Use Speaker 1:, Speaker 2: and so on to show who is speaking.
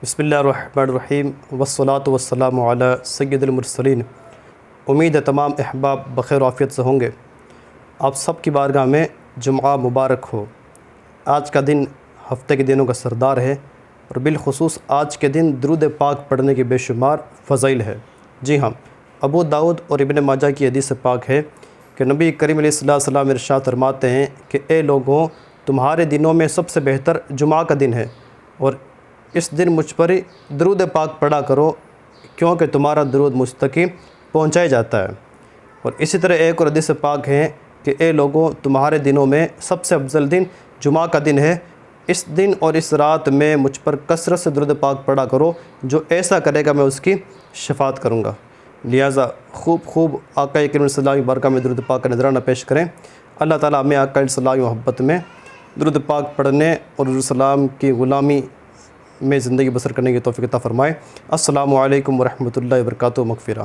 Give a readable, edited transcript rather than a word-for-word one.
Speaker 1: بسم اللہ الرحمن الرحیم والصلاة والسلام علی سید المرسلین۔ امید ہے تمام احباب بخیر و عافیت سے ہوں گے۔ آپ سب کی بارگاہ میں جمعہ مبارک ہو۔ آج کا دن ہفتے کے دنوں کا سردار ہے اور بالخصوص آج کے دن درود پاک پڑھنے کے بے شمار فضائل ہے۔ جی ہاں، ابو داؤد اور ابن ماجہ کی حدیث پاک ہے کہ نبی کریم علیہ السلام ارشاد فرماتے ہیں کہ اے لوگوں، تمہارے دنوں میں سب سے بہتر جمعہ کا دن ہے اور اس دن مجھ پر درود پاک پڑھا کرو کیونکہ تمہارا درود مجھ تک ہی پہنچایا جاتا ہے۔ اور اسی طرح ایک اور حدیث پاک ہے کہ اے لوگوں، تمہارے دنوں میں سب سے افضل دن جمعہ کا دن ہے، اس دن اور اس رات میں مجھ پر کثرت سے درود پاک پڑھا کرو، جو ایسا کرے گا میں اس کی شفاعت کروں گا۔ لہٰذا خوب آقا کریم صلی اللہ علیہ وسلم کی بارگاہ میں درود پاک کا نذرانہ پیش کریں۔ اللہ تعالیٰ ہمیں آقا صلی اللہ علیہ وسلم محبت میں درود پاک پڑھنے اور رسول السلام کی غلامی میں زندگی بسر کرنے کی توفیق عطا فرمائے۔ السلام علیکم ورحمۃ اللہ وبرکاتہ۔ مغفرہ۔